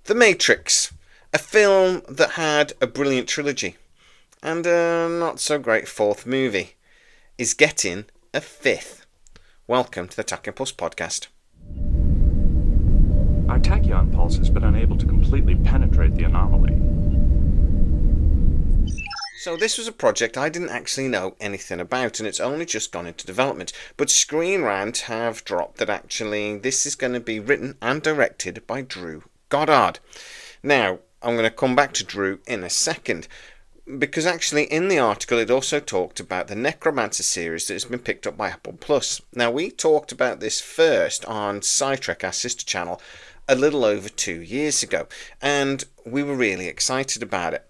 The Matrix, a film that had a brilliant trilogy and a not so great fourth movie, is getting a fifth. Welcome to the Tachyon podcast. Our Tachyon pulse has been unable to completely penetrate the anomaly. So this was a project I didn't actually know anything about, and it's only just gone into development. But Screen Rant have dropped that actually this is going to be written and directed by Drew Godard. Now, I'm going to come back to Drew in a second, because actually in the article it also talked about the Necromancer series that has been picked up by Apple Plus. Now, we talked about this first on Scitrek, our sister channel, a little over 2 years ago, and we were really excited about it.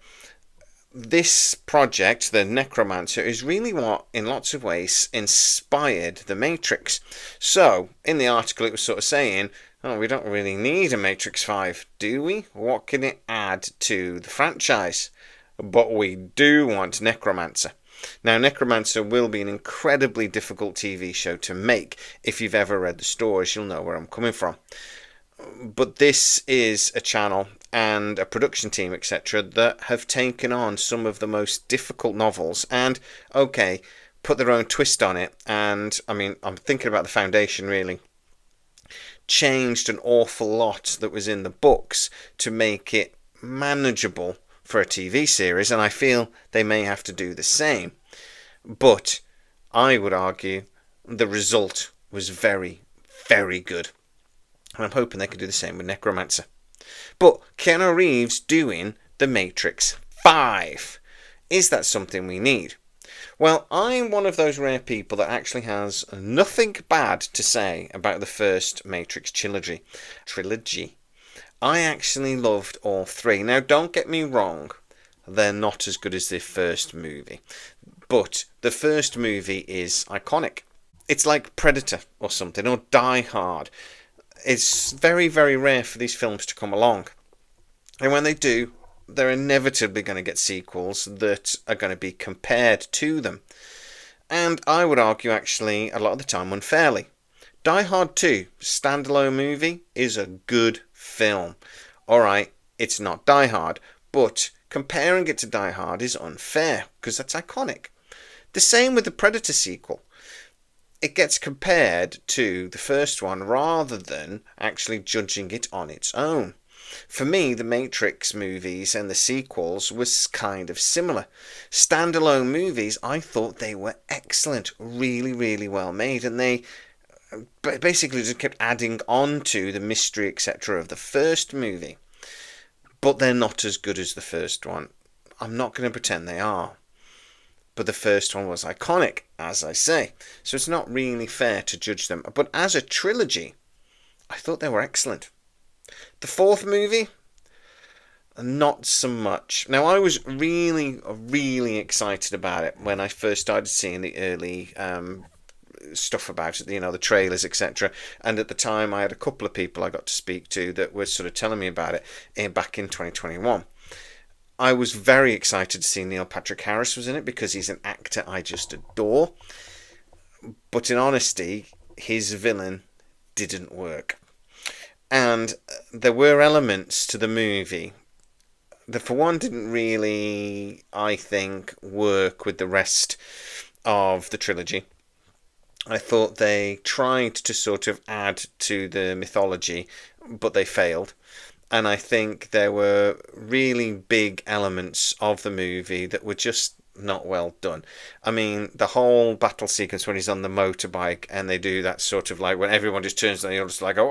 This project, the Necromancer, is really what, in lots of ways, inspired The Matrix. So, in the article it was sort of saying, we don't really need a Matrix 5, do we? What can it add to the franchise? But we do want Necromancer. Now, Necromancer will be an incredibly difficult TV show to make. If you've ever read the stories, you'll know where I'm coming from. But this is a channel and a production team, etc., that have taken on some of the most difficult novels and, put their own twist on it. And, I'm thinking about the Foundation, really. Changed an awful lot that was in the books to make it manageable for a TV series, and I feel they may have to do the same. But I would argue the result was very, very good. And I'm hoping they can do the same with Necromancer. But Keanu Reeves doing The Matrix 5. Is that something we need? Well, I'm one of those rare people that actually has nothing bad to say about the first Matrix trilogy. I actually loved all three. Now, don't get me wrong, they're not as good as the first movie. But the first movie is iconic. It's like Predator or something, or Die Hard. It's very, very rare for these films to come along. And when they do, they're inevitably going to get sequels that are going to be compared to them. And I would argue, actually, a lot of the time unfairly. Die Hard 2, standalone movie, is a good film. Alright, it's not Die Hard, but comparing it to Die Hard is unfair, because that's iconic. The same with the Predator sequel. It gets compared to the first one rather than actually judging it on its own. For me, the Matrix movies and the sequels was kind of similar. Standalone movies, I thought they were excellent, really, really well made, and they basically just kept adding on to the mystery, etc. of the first movie. But they're not as good as the first one. I'm not going to pretend they are. But the first one was iconic, as I say. So it's not really fair to judge them. But as a trilogy, I thought they were excellent. The fourth movie, not so much. Now, I was really, really excited about it when I first started seeing the early stuff about it, the trailers, etc. And at the time, I had a couple of people I got to speak to that were sort of telling me about it back in 2021. I was very excited to see Neil Patrick Harris was in it because he's an actor I just adore. But in honesty, his villain didn't work. And there were elements to the movie that, for one, didn't really, I think, work with the rest of the trilogy. I thought they tried to sort of add to the mythology, but they failed. And I think there were really big elements of the movie that were just not well done. The whole battle sequence when he's on the motorbike and they do that sort of like when everyone just turns and they all just like go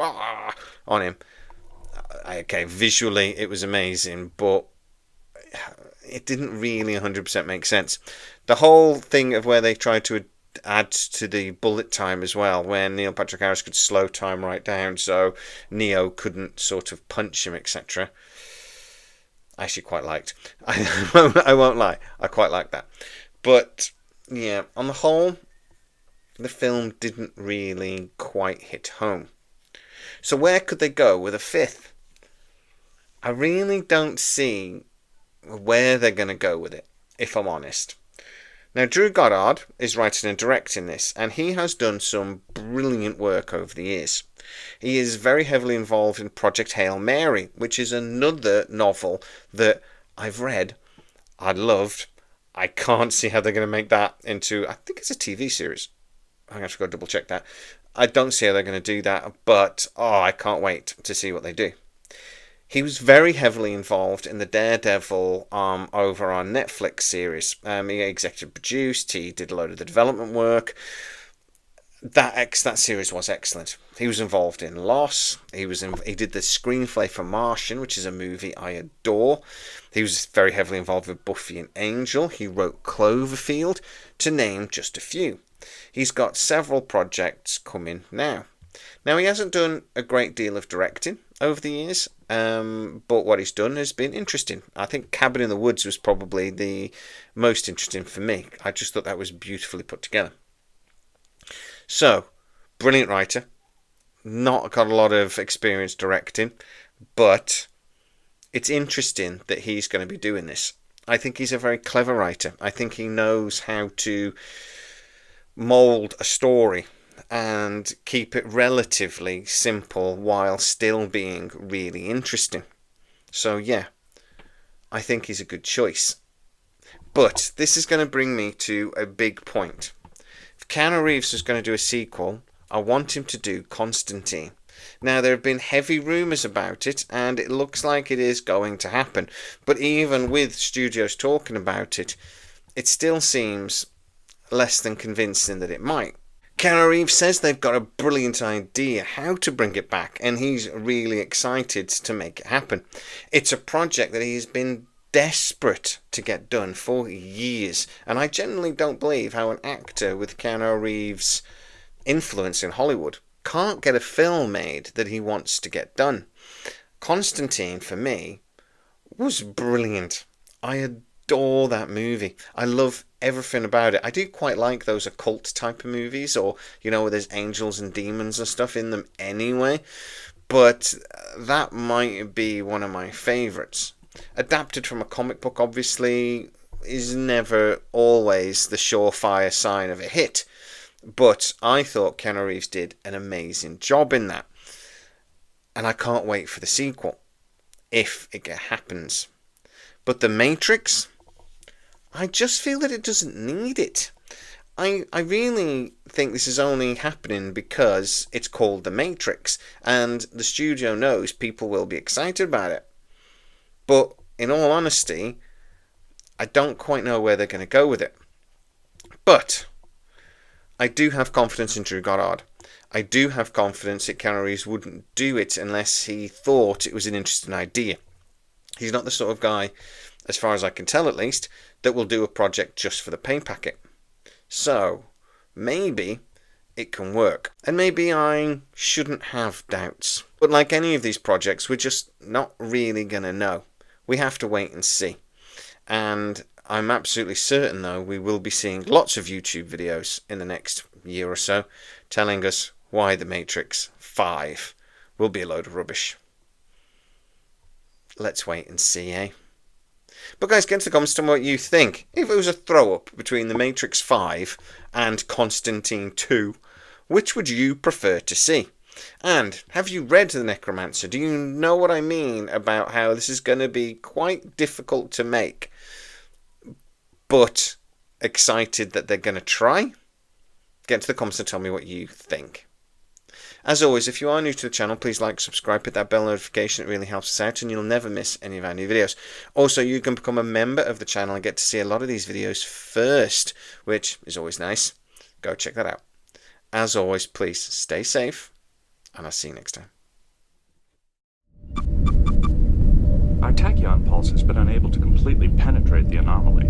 on him. Okay, visually it was amazing, but it didn't really 100% make sense. The whole thing of where they tried to add to the bullet time as well, when Neil Patrick Harris could slow time right down so Neo couldn't sort of punch him, etc. I actually quite liked. I won't lie, I quite liked that. But yeah, on the whole, the film didn't really quite hit home. So where could they go with a fifth? I really don't see where they're going to go with it, if I'm honest. Now, Drew Goddard is writing and directing this, and he has done some brilliant work over the years. He is very heavily involved in Project Hail Mary, which is another novel that I've read, I loved. I can't see how they're going to make that into, I think it's a TV series. I'm going to have to go double check that. I don't see how they're going to do that, but I can't wait to see what they do. He was very heavily involved in the Daredevil over on Netflix series. He executive produced, he did a load of the development work. That series was excellent. He was involved in Loss. He did the screenplay for Martian, which is a movie I adore. He was very heavily involved with Buffy and Angel. He wrote Cloverfield, to name just a few. He's got several projects coming now. Now, he hasn't done a great deal of directing over the years, but what he's done has been interesting. I think Cabin in the Woods was probably the most interesting for me. I just thought that was beautifully put together. So, brilliant writer. Not got a lot of experience directing, but it's interesting that he's going to be doing this. I think he's a very clever writer. I think he knows how to mould a story and keep it relatively simple while still being really interesting. So yeah, I think he's a good choice. But this is going to bring me to a big point. If Keanu Reeves was going to do a sequel, I want him to do Constantine. Now, there have been heavy rumours about it, and it looks like it is going to happen. But even with studios talking about it, it still seems less than convincing that it might. Keanu Reeves says they've got a brilliant idea how to bring it back, and he's really excited to make it happen. It's a project that he's been desperate to get done for years, and I genuinely don't believe how an actor with Keanu Reeves' influence in Hollywood can't get a film made that he wants to get done. Constantine, for me, was brilliant. I adore that movie. I love everything about it. I do quite like those occult type of movies, or, where there's angels and demons and stuff in them anyway, but that might be one of my favourites. Adapted from a comic book, obviously, is never always the surefire sign of a hit. But I thought Keanu Reeves did an amazing job in that. And I can't wait for the sequel, if it happens. But The Matrix, I just feel that it doesn't need it. I really think this is only happening because it's called The Matrix, and the studio knows people will be excited about it. But in all honesty, I don't quite know where they're going to go with it. But I do have confidence in Drew Goddard. I do have confidence that Keanu Reeves wouldn't do it unless he thought it was an interesting idea. He's not the sort of guy, as far as I can tell at least, that will do a project just for the pay packet. So, maybe it can work. And maybe I shouldn't have doubts. But like any of these projects, we're just not really going to know. We have to wait and see. And I'm absolutely certain, though, we will be seeing lots of YouTube videos in the next year or so telling us why The Matrix 5 will be a load of rubbish. Let's wait and see, eh? But guys, get into the comments to what you think. If it was a throw-up between The Matrix 5 and Constantine 2, which would you prefer to see? And have you read The Necromancer? Do you know what I mean about how this is going to be quite difficult to make, but excited that they're going to try? Get into the comments and tell me what you think. As always, if you are new to the channel, please like, subscribe, hit that bell notification. It really helps us out and you'll never miss any of our new videos. Also, you can become a member of the channel and get to see a lot of these videos first, which is always nice. Go check that out. As always, please stay safe, and I'll see you next time. Our tachyon pulse has been unable to completely penetrate the anomaly.